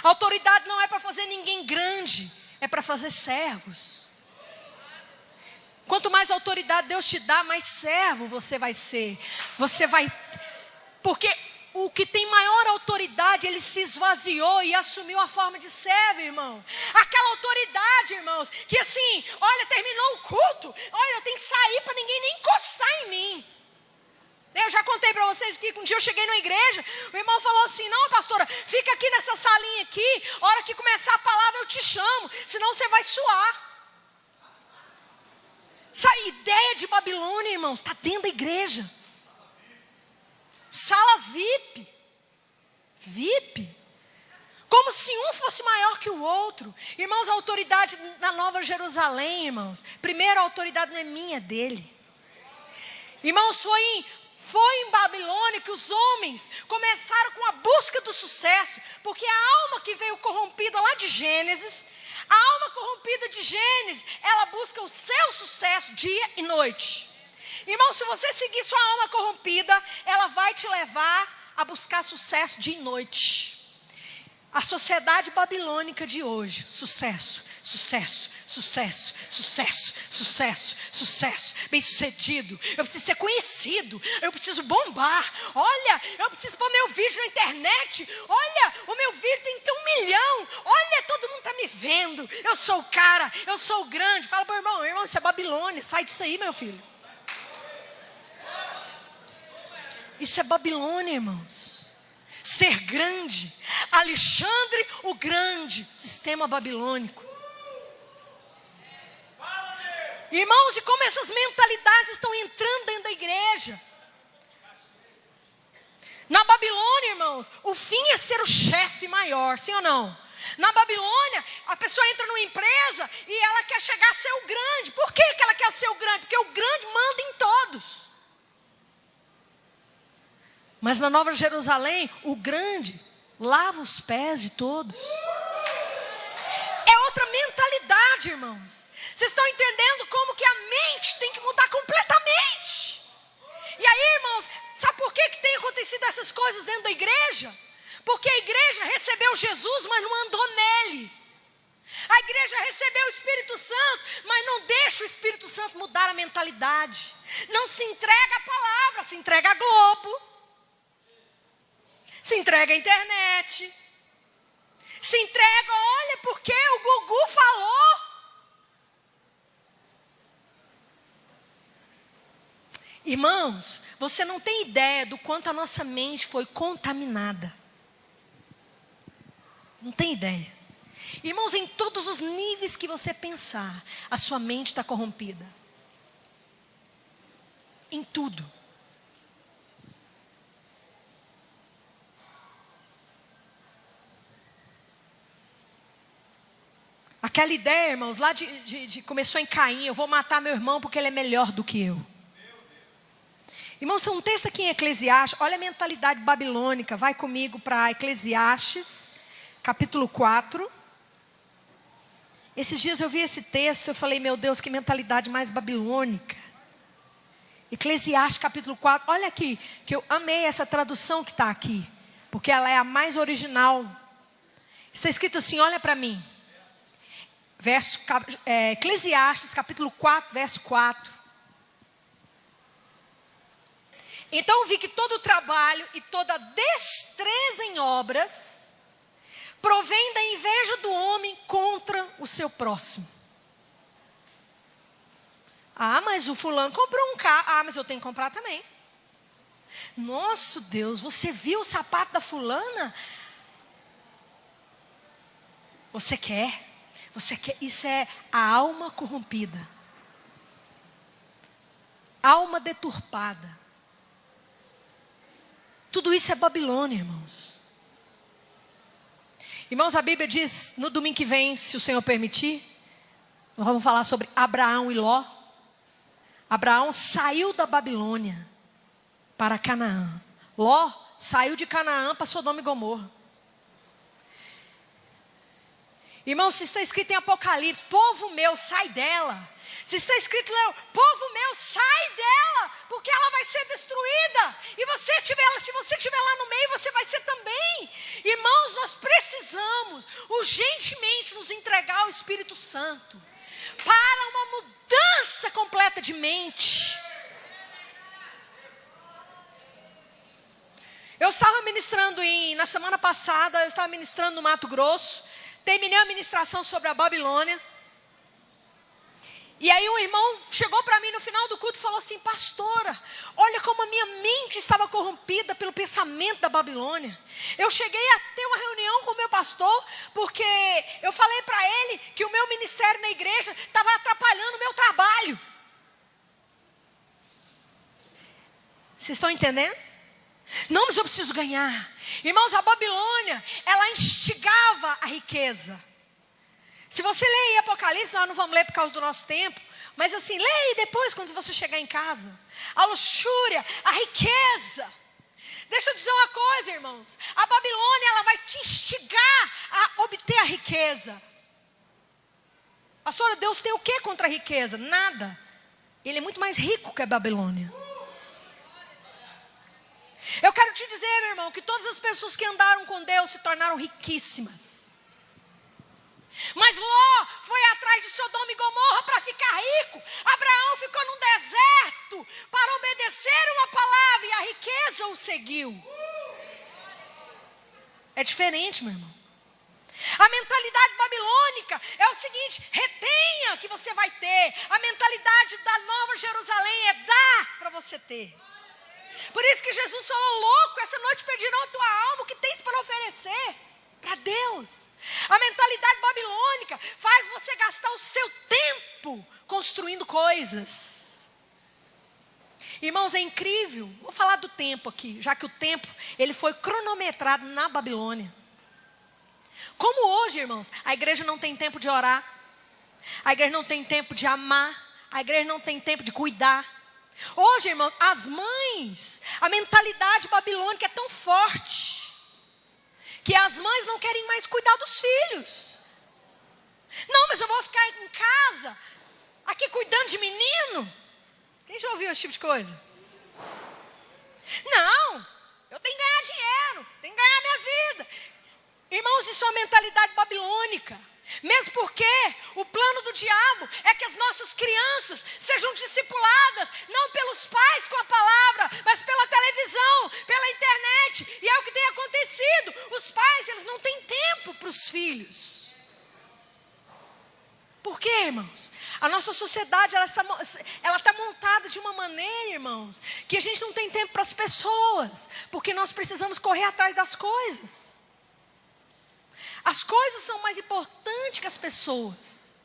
A autoridade não é para fazer ninguém grande, é para fazer servos. Quanto mais autoridade Deus te dá, mais servo você vai ser. Porque o que tem maior autoridade, ele se esvaziou e assumiu a forma de servo, irmão. Aquela autoridade, irmãos, que assim, olha, terminou o culto, olha, eu tenho que sair para ninguém nem encostar em mim. Eu já contei para vocês que um dia eu cheguei na igreja, o irmão falou assim, não, pastora, fica aqui nessa salinha aqui, a hora que começar a palavra eu te chamo, senão você vai suar. Essa ideia de Babilônia, irmãos, está dentro da igreja. Sala VIP, como se um fosse maior que o outro. Irmãos, a autoridade na Nova Jerusalém, irmãos, primeiro a autoridade não é minha, é dele. Irmãos, foi em Babilônia que os homens começaram com a busca do sucesso, porque a alma que veio corrompida lá de Gênesis, a alma corrompida de Gênesis, ela busca o seu sucesso dia e noite. Irmão, se você seguir sua alma corrompida, ela vai te levar a buscar sucesso dia e noite. A sociedade babilônica de hoje, sucesso, bem sucedido, eu preciso ser conhecido, eu preciso bombar, olha, eu preciso pôr meu vídeo na internet, olha, o meu vídeo tem que ter 1 milhão, olha, todo mundo está me vendo, eu sou o cara, eu sou o grande. Fala para o irmão, isso é Babilônia, sai disso aí, meu filho. Isso é Babilônia, irmãos. Ser grande, Alexandre o Grande, sistema babilônico. Irmãos, e como essas mentalidades estão entrando dentro da igreja. Na Babilônia, irmãos, o fim é ser o chefe maior, sim ou não? Na Babilônia, a pessoa entra numa empresa e ela quer chegar a ser o grande. Por que ela quer ser o grande? Porque o grande manda em todos. Mas na Nova Jerusalém, o grande lava os pés de todos. É outra mentalidade, irmãos. Vocês estão entendendo como que a mente tem que mudar completamente. E aí, irmãos, sabe por que tem acontecido essas coisas dentro da igreja? Porque a igreja recebeu Jesus, mas não andou nele. A igreja recebeu o Espírito Santo, mas não deixa o Espírito Santo mudar a mentalidade. Não se entrega à palavra, se entrega a Globo. Se entrega à internet. Se entrega, olha, porque o Gugu falou. Irmãos, você não tem ideia do quanto a nossa mente foi contaminada. Não tem ideia. Irmãos, em todos os níveis que você pensar, a sua mente está corrompida. Em tudo. Aquela ideia, irmãos, lá começou em Caim, eu vou matar meu irmão porque ele é melhor do que eu. Irmãos, tem um texto aqui em Eclesiastes, olha a mentalidade babilônica, vai comigo para Eclesiastes, capítulo 4. Esses dias eu vi esse texto, eu falei, meu Deus, que mentalidade mais babilônica. Eclesiastes capítulo 4, olha aqui, que eu amei essa tradução que está aqui, porque ela é a mais original. Está escrito assim, olha para mim. Eclesiastes capítulo 4, verso 4. Então vi que todo o trabalho e toda destreza em obras provém da inveja do homem contra o seu próximo. Ah, mas o fulano comprou um carro. Ah, mas eu tenho que comprar também. Nossa, Deus, você viu o sapato da fulana? Você quer? Isso é a alma corrompida. Alma deturpada. Tudo isso é Babilônia, irmãos. Irmãos, a Bíblia diz, no domingo que vem, se o Senhor permitir, nós vamos falar sobre Abraão e Ló. Abraão saiu da Babilônia para Canaã. Ló saiu de Canaã para Sodoma e Gomorra. Irmãos, se está escrito em Apocalipse, povo meu, sai dela. Se está escrito, povo meu, sai dela, porque ela vai ser destruída. E se você estiver lá no meio, você vai ser também. Irmãos, nós precisamos urgentemente nos entregar ao Espírito Santo para uma mudança completa de mente. Eu estava ministrando na semana passada, eu estava ministrando no Mato Grosso. Terminei a ministração sobre a Babilônia. E aí um irmão chegou para mim no final do culto e falou assim, pastora, olha como a minha mente estava corrompida pelo pensamento da Babilônia. Eu cheguei a ter uma reunião com o meu pastor, porque eu falei para ele que o meu ministério na igreja estava atrapalhando o meu trabalho. Vocês estão entendendo? Não, mas eu preciso ganhar. Irmãos, a Babilônia, ela instigava a riqueza. Se você ler aí Apocalipse, nós não vamos ler por causa do nosso tempo, mas assim, leia aí depois quando você chegar em casa. A luxúria, a riqueza. Deixa eu dizer uma coisa, irmãos. A Babilônia, ela vai te instigar a obter a riqueza. Pastora, Deus tem o que contra a riqueza? Nada. Ele é muito mais rico que a Babilônia. Eu quero te dizer, meu irmão, que todas as pessoas que andaram com Deus se tornaram riquíssimas. Mas Ló foi atrás de Sodoma e Gomorra para ficar rico. Abraão ficou num deserto para obedecer uma palavra e a riqueza o seguiu. É diferente, meu irmão. A mentalidade babilônica é o seguinte, retenha que você vai ter. A mentalidade da Nova Jerusalém é dar para você ter. Por isso que Jesus falou, louco, essa noite pedirão a tua alma, o que tens para oferecer para Deus. A mentalidade babilônica faz você gastar o seu tempo construindo coisas. Irmãos, é incrível. Vou falar do tempo aqui, já que o tempo ele foi cronometrado na Babilônia. Como hoje, irmãos, a igreja não tem tempo de orar, a igreja não tem tempo de amar, a igreja não tem tempo de cuidar. Hoje, irmãos, as mães, a mentalidade babilônica é tão forte que as mães não querem mais cuidar dos filhos. Não, mas eu vou ficar em casa, aqui cuidando de menino. Quem já ouviu esse tipo de coisa? Não, eu tenho que ganhar dinheiro, tenho que ganhar minha vida. Irmãos, isso é uma mentalidade babilônica. Mesmo porque o plano do diabo é que as nossas crianças sejam discipuladas, não pelos pais com a palavra, mas pela televisão, pela internet. E é o que tem acontecido. Os pais, eles não têm tempo para os filhos. Por quê, irmãos? A nossa sociedade, ela está montada de uma maneira, irmãos, que a gente não tem tempo para as pessoas, porque nós precisamos correr atrás das coisas. As coisas são mais importantes que as pessoas.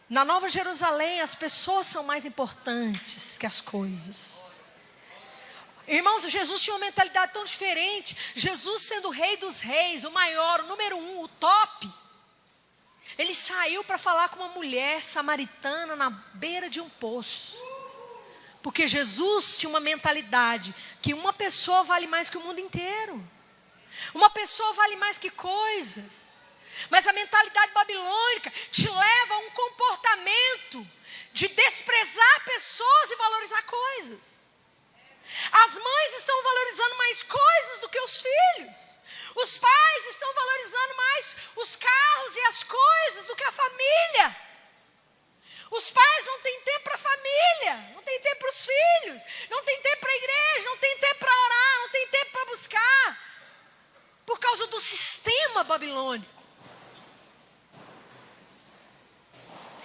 Na Nova Jerusalém, as pessoas são mais importantes que as coisas. Irmãos, Jesus tinha uma mentalidade tão diferente. Jesus sendo o rei dos reis, o maior, o número 1, o top. Ele saiu para falar com uma mulher samaritana na beira de um poço. Porque Jesus tinha uma mentalidade que uma pessoa vale mais que o mundo inteiro. Uma pessoa vale mais que coisas. Mas a mentalidade babilônica te leva a um comportamento de desprezar pessoas e valorizar coisas. As mães estão valorizando mais coisas do que os filhos. Os pais estão valorizando mais os carros e as coisas do que a família. Os pais não têm tempo para a família, não têm tempo para os filhos, não têm tempo para a igreja, não têm tempo para orar, não têm tempo para buscar. Por causa do sistema babilônico.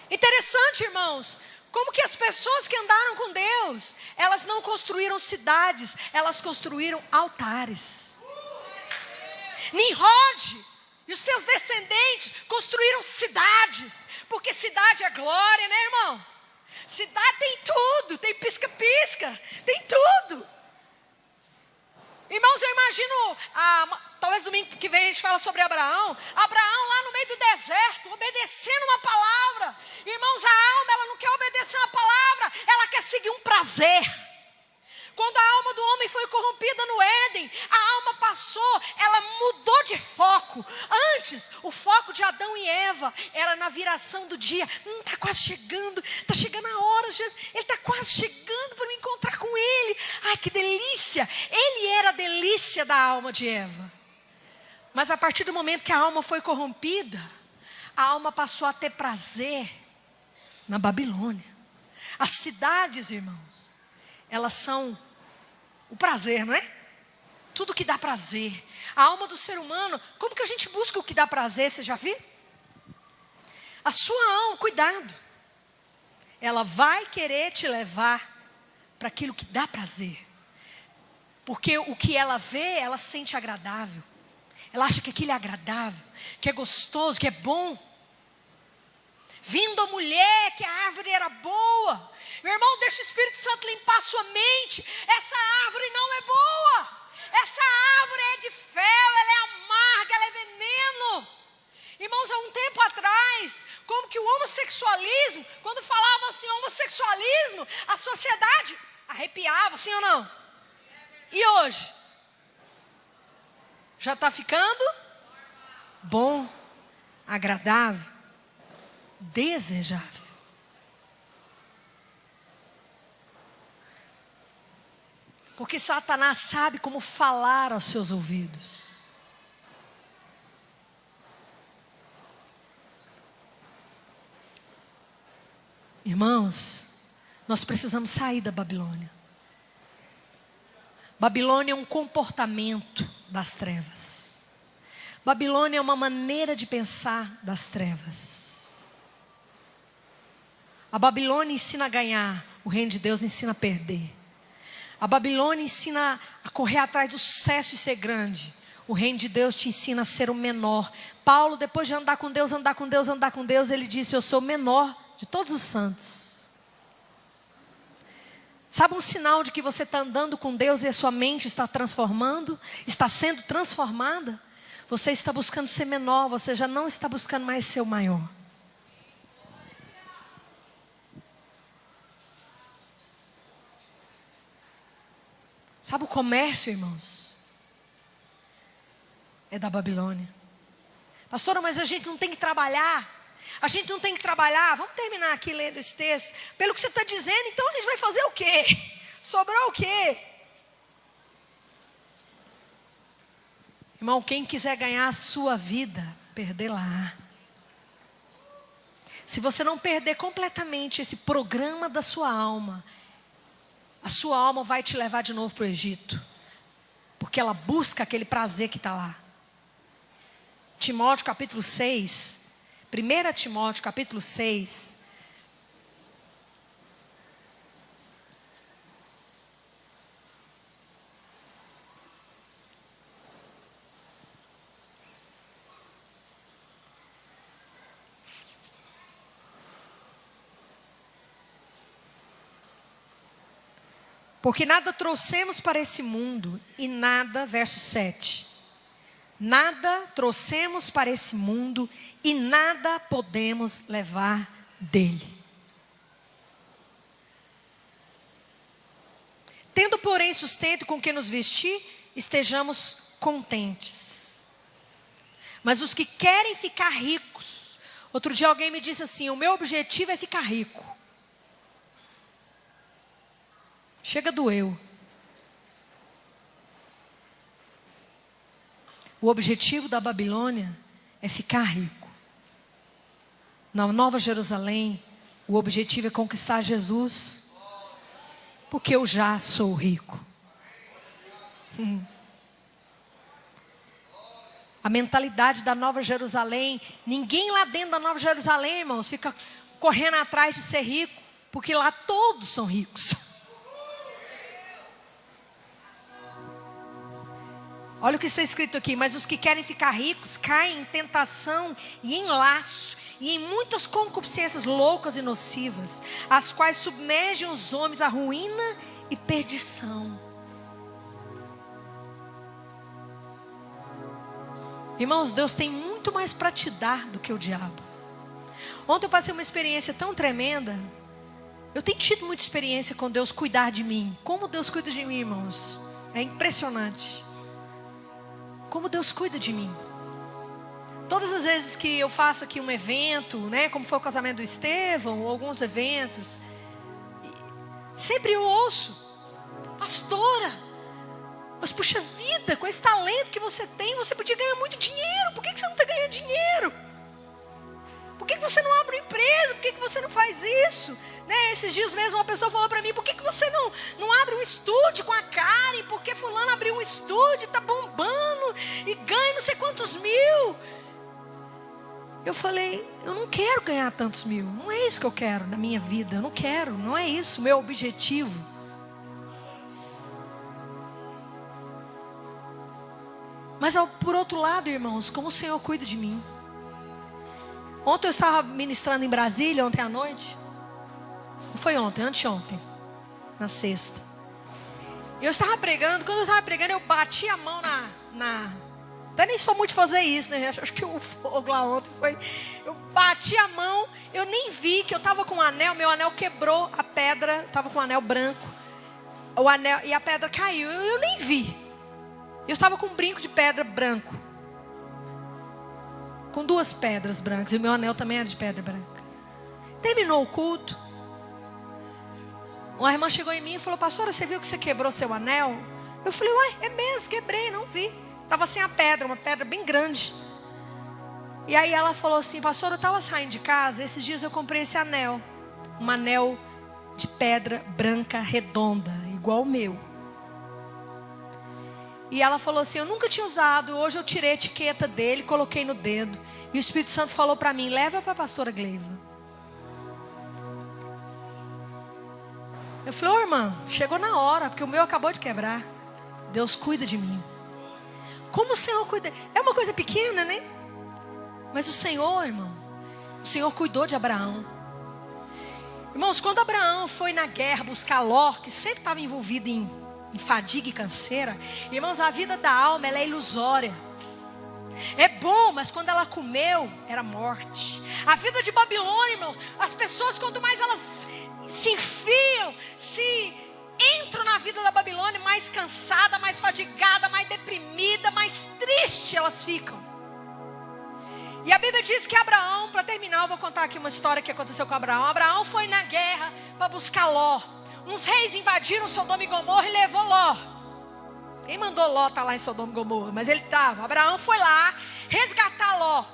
Interessante, irmãos, como que as pessoas que andaram com Deus, elas não construíram cidades, elas construíram altares. Nimrod e os seus descendentes construíram cidades, porque cidade é glória, né, irmão? Cidade tem tudo, tem pisca-pisca, tem tudo. Irmãos, eu imagino, talvez domingo que vem a gente fala sobre Abraão. Abraão lá no meio do deserto, obedecendo uma palavra. Irmãos, a alma, ela não quer obedecer uma palavra, ela quer seguir um prazer. Quando a alma do homem foi corrompida no Éden, a alma passou, ela mudou de foco. Antes, o foco de Adão e Eva era na viração do dia. Está quase chegando, está chegando a hora, Jesus. Ele está quase chegando para me encontrar com ele. Ai, que delícia! Ele era a delícia da alma de Eva. Mas a partir do momento que a alma foi corrompida, a alma passou a ter prazer na Babilônia. As cidades, irmãos, elas são o prazer, não é? Tudo que dá prazer. A alma do ser humano, como que a gente busca o que dá prazer? Você já viu? A sua alma, cuidado. Ela vai querer te levar para aquilo que dá prazer. Porque o que ela vê, ela sente agradável. Ela acha que aquilo é agradável, que é gostoso, que é bom. Vindo a mulher, que a árvore era boa. Meu irmão, deixa o Espírito Santo limpar a sua mente. Essa árvore não é boa. Essa árvore é de fel, ela é amarga, ela é veneno. Irmãos, há um tempo atrás, como que o homossexualismo, quando falava assim, homossexualismo, a sociedade arrepiava, sim ou não? E hoje? Já está ficando bom, agradável, desejável. Porque Satanás sabe como falar aos seus ouvidos. Irmãos, nós precisamos sair da Babilônia. Babilônia é um comportamento das trevas. Babilônia é uma maneira de pensar das trevas. A Babilônia ensina a ganhar, o reino de Deus ensina a perder. A Babilônia ensina a correr atrás do sucesso e ser grande. O reino de Deus te ensina a ser o menor. Paulo, depois de andar com Deus, ele disse: eu sou o menor de todos os santos. Sabe um sinal de que você está andando com Deus e a sua mente está transformando, está sendo transformada? Você está buscando ser menor, você já não está buscando mais ser o maior. Sabe o comércio, irmãos? É da Babilônia. Pastora, mas a gente não tem que trabalhar. A gente não tem que trabalhar. Vamos terminar aqui lendo esse texto. Pelo que você está dizendo, então a gente vai fazer o quê? Sobrou o quê? Irmão, quem quiser ganhar a sua vida, perdê-la. Se você não perder completamente esse programa da sua alma, a sua alma vai te levar de novo para o Egito. Porque ela busca aquele prazer que está lá. Timóteo capítulo 6. 1 Timóteo capítulo 6. Porque nada trouxemos para esse mundo e nada, verso 7. Nada trouxemos para esse mundo e nada podemos levar dele. Tendo, porém, sustento com que nos vestir, estejamos contentes. Mas os que querem ficar ricos. Outro dia alguém me disse assim: o meu objetivo é ficar rico. Chega, doeu. O objetivo da Babilônia é ficar rico. Na Nova Jerusalém, o objetivo é conquistar Jesus. Porque eu já sou rico. A mentalidade da Nova Jerusalém, ninguém lá dentro da Nova Jerusalém, irmãos, fica correndo atrás de ser rico, porque lá todos são ricos. Olha o que está escrito aqui: mas os que querem ficar ricos caem em tentação e em laço, e em muitas concupiscências loucas e nocivas, as quais submergem os homens à ruína e perdição. Irmãos, Deus tem muito mais para te dar do que o diabo. Ontem eu passei uma experiência tão tremenda. Eu tenho tido muita experiência com Deus cuidar de mim. Como Deus cuida de mim, irmãos, é impressionante. Como Deus cuida de mim. Todas as vezes que eu faço aqui um evento, né, como foi o casamento do Estevão, ou alguns eventos, sempre eu ouço: pastora, mas puxa vida, com esse talento que você tem, você podia ganhar muito dinheiro. Por que você não está ganhando dinheiro? Por que você não abre uma empresa? Por que você não faz isso? Né? Esses dias mesmo uma pessoa falou para mim: por que você não abre um estúdio com a Karen? Porque fulano abriu um estúdio, está bombando e ganha não sei quantos mil. Eu falei: eu não quero ganhar tantos mil. Não é isso que eu quero na minha vida. Eu não quero, não é isso o meu objetivo. Mas por outro lado, irmãos, como o Senhor cuida de mim. Ontem eu estava ministrando em Brasília, ontem à noite. Não foi ontem, anteontem, na sexta. Eu estava pregando. Quando eu estava pregando, eu bati a mão até nem sou muito de fazer isso, né? Acho que o fogo lá ontem foi... Eu bati a mão, eu nem vi que eu estava com um anel. Meu anel quebrou a pedra. Estava com um anel branco. O anel, e a pedra caiu. Eu nem vi. Eu estava com um brinco de pedra branco. Com 2 pedras brancas. E o meu anel também era de pedra branca. Terminou o culto. Uma irmã chegou em mim e falou: pastora, você viu que você quebrou seu anel? Eu falei: ué, é mesmo, quebrei, não vi. Estava sem a pedra, uma pedra bem grande. E aí ela falou assim: pastora, eu estava saindo de casa, esses dias eu comprei esse anel. Um anel de pedra branca, redonda, igual o meu. E ela falou assim: eu nunca tinha usado, hoje eu tirei a etiqueta dele, coloquei no dedo. E o Espírito Santo falou para mim: leva para a pastora Gleiva. Eu falei: ô irmã, chegou na hora, porque o meu acabou de quebrar. Deus cuida de mim. Como o Senhor cuida? É uma coisa pequena, né? Mas o Senhor, irmão, o Senhor cuidou de Abraão. Irmãos, quando Abraão foi na guerra buscar Ló, que sempre estava envolvido em fadiga e canseira. Irmãos, a vida da alma, ela é ilusória. É bom, mas quando ela comeu, era morte. A vida de Babilônia, irmãos, as pessoas, quanto mais elas se enfiam, entram na vida da Babilônia, mais cansada, mais fadigada, mais deprimida, mais triste elas ficam. E a Bíblia diz que Abraão, para terminar, eu vou contar aqui uma história que aconteceu com Abraão. Abraão foi na guerra para buscar Ló. Uns reis invadiram Sodoma e Gomorra e levou Ló. Quem mandou Ló estar lá em Sodoma e Gomorra? Mas ele estava. Abraão foi lá resgatar Ló.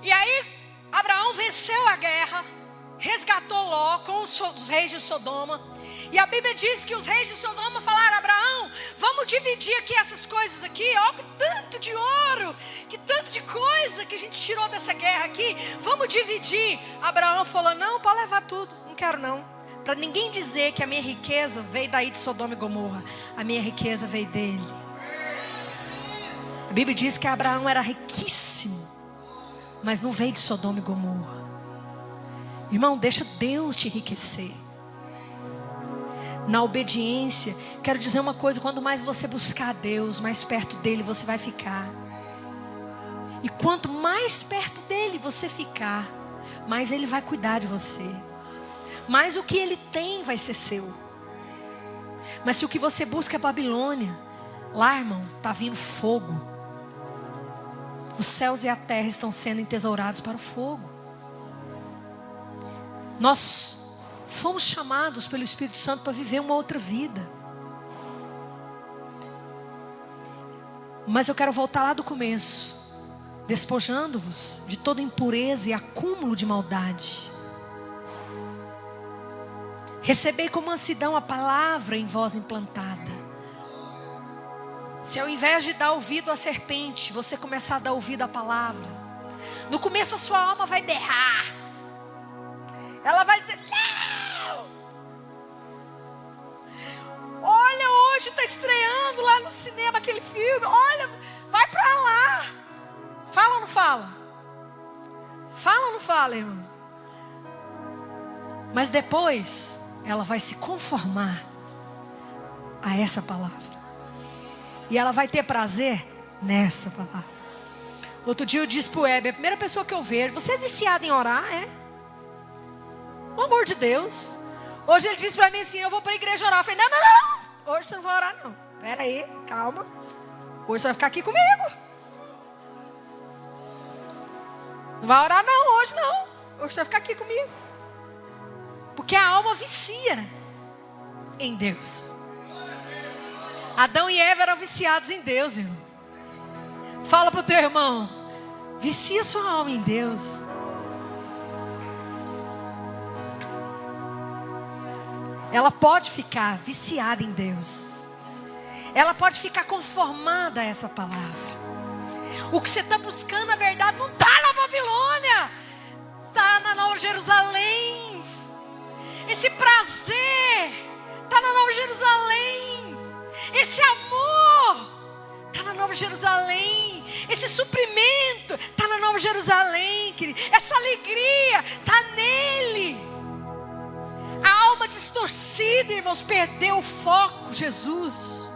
E aí Abraão venceu a guerra, resgatou Ló com os reis de Sodoma. E a Bíblia diz que os reis de Sodoma falaram: Abraão, vamos dividir aqui essas coisas aqui. Ó, que tanto de ouro, que tanto de coisa que a gente tirou dessa guerra aqui. Vamos dividir. Abraão falou: não, pode levar tudo, não quero não. Para ninguém dizer que a minha riqueza veio daí de Sodoma e Gomorra. A minha riqueza veio dele. A Bíblia diz que Abraão era riquíssimo, mas não veio de Sodoma e Gomorra. Irmão, deixa Deus te enriquecer. Na obediência, quero dizer uma coisa: quanto mais você buscar a Deus, mais perto dele você vai ficar. E quanto mais perto dele você ficar, mais ele vai cuidar de você. Mas o que ele tem vai ser seu. Mas se o que você busca é Babilônia, Lá, irmão, está vindo fogo. Os céus e a terra estão sendo entesourados para o fogo. Nós fomos chamados pelo Espírito Santo para viver uma outra vida. Mas eu quero voltar lá do começo, despojando-vos de toda impureza e acúmulo de maldade. Recebei com mansidão a palavra em vós implantada. Se ao invés de dar ouvido à serpente, você começar a dar ouvido à palavra, no começo a sua alma vai berrar. Ela vai dizer: não! Olha, hoje está estreando lá no cinema aquele filme. Olha, vai para lá. Fala ou não fala? Fala ou não fala, irmãos? Mas depois ela vai se conformar a essa palavra. E ela vai ter prazer nessa palavra. Outro dia eu disse para o Weber, a primeira pessoa que eu vejo: você é viciado em orar? É? Pelo amor de Deus. Hoje ele disse para mim assim: eu vou para a igreja orar. Eu falei: não. Hoje você não vai orar não. Espera aí, calma. Hoje você vai ficar aqui comigo. Não vai orar não, hoje não. Hoje você vai ficar aqui comigo. Porque a alma vicia em Deus. Adão e Eva eram viciados em Deus, irmão. Fala para o teu irmão: vicia sua alma em Deus. Ela pode ficar viciada em Deus. Ela pode ficar conformada a essa palavra. O que você está buscando, na verdade, não está na Babilônia. Está na Nova Jerusalém. Esse prazer está na Nova Jerusalém. Esse amor está na Nova Jerusalém. Esse suprimento está na Nova Jerusalém, querido. Essa alegria está nele. A alma distorcida, irmãos, perdeu o foco, Jesus.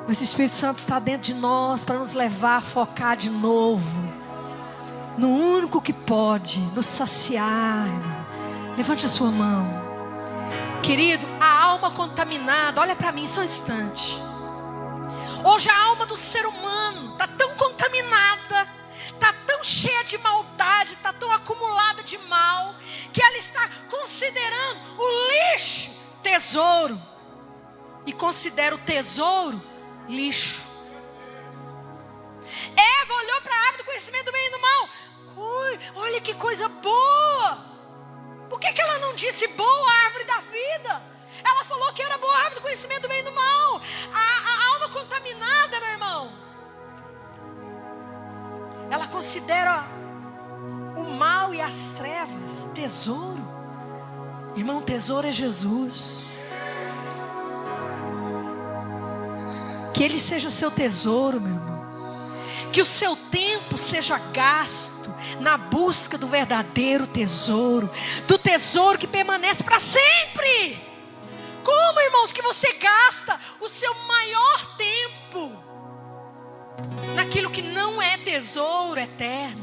Mas o Espírito Santo está dentro de nós para nos levar a focar de novo no único que pode nos saciar, irmão. Levante a sua mão. Querido, a alma contaminada, olha para mim só um instante. Hoje a alma do ser humano está tão contaminada, está tão cheia de maldade, está tão acumulada de mal, que ela está considerando o lixo tesouro. E considera o tesouro lixo. Eva olhou para a árvore do conhecimento do bem e do mal. Ui, olha que coisa boa. Por que ela não disse boa árvore da vida? Ela falou que era boa árvore do conhecimento do bem e do mal. A alma contaminada, meu irmão, ela considera o mal e as trevas tesouro. Irmão, tesouro é Jesus. Que Ele seja seu tesouro, meu irmão. Que o seu tempo seja gasto na busca do verdadeiro tesouro, do tesouro que permanece para sempre. Como, irmãos, que você gasta o seu maior tempo naquilo que não é tesouro eterno,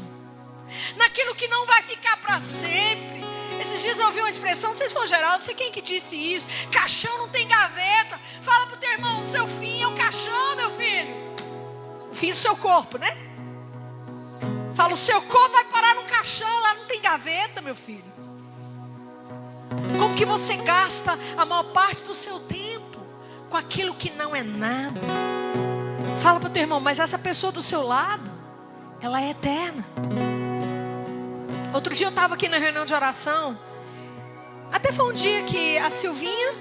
naquilo que não vai ficar para sempre? Esses dias eu ouvi uma expressão, não sei se foi o Geraldo, não sei quem que disse isso: caixão não tem gaveta. Fala para o teu irmão: o seu fim é um caixão, meu filho. O fim do seu corpo, né? Fala: o seu corpo vai parar num caixão, lá não tem gaveta, meu filho. Como que você gasta a maior parte do seu tempo com aquilo que não é nada? Fala para o teu irmão: mas essa pessoa do seu lado, ela é eterna. Outro dia eu estava aqui na reunião de oração. Até foi um dia que a Silvinha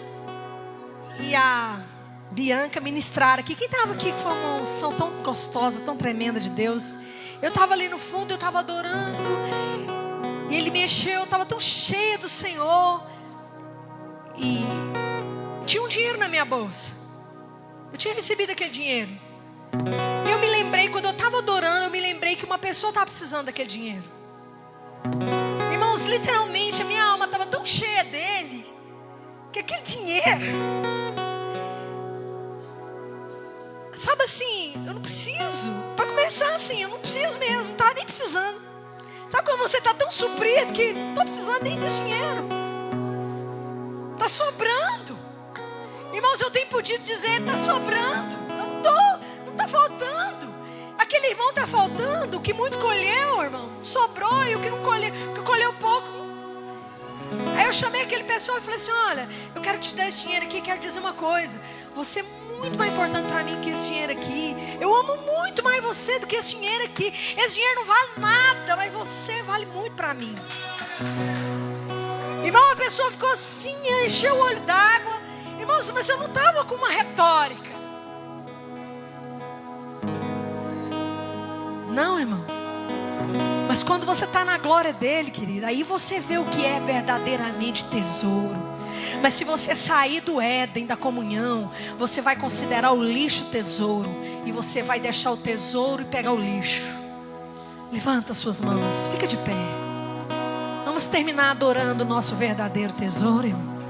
e a Bianca ministraram aqui. Quem estava aqui, que foi uma unção tão gostosa, tão tremenda de Deus. Eu estava ali no fundo, eu estava adorando. E Ele mexeu, eu estava tão cheia do Senhor. E tinha um dinheiro na minha bolsa. Eu tinha recebido aquele dinheiro. E eu me lembrei, quando eu estava adorando, eu me lembrei que uma pessoa estava precisando daquele dinheiro. Irmãos, literalmente a minha alma estava tão cheia dele, que aquele dinheiro, sabe assim, eu não preciso. Para começar assim, eu não preciso mesmo, não estava nem precisando. Sabe quando você está tão suprido que não estou precisando nem desse dinheiro, está sobrando. Irmãos, eu tenho podido dizer: está sobrando. que muito colheu, irmão, sobrou, e o que não colheu, o que colheu pouco. Aí eu chamei aquele pessoal e falei assim: olha, eu quero te dar esse dinheiro aqui, quero dizer uma coisa. Você é muito mais importante para mim que esse dinheiro aqui. Eu amo muito mais você do que esse dinheiro aqui. Esse dinheiro não vale nada, mas você vale muito para mim. Irmão, a pessoa ficou assim, encheu o olho d'água. Irmão, mas eu não estava com uma retórica. Não, irmão. Mas quando você está na glória dele, querida, aí você vê o que é verdadeiramente tesouro. Mas se você sair do Éden, da comunhão, você vai considerar o lixo tesouro. E você vai deixar o tesouro e pegar o lixo. Levanta suas mãos, fica de pé. Vamos terminar adorando o nosso verdadeiro tesouro, irmão.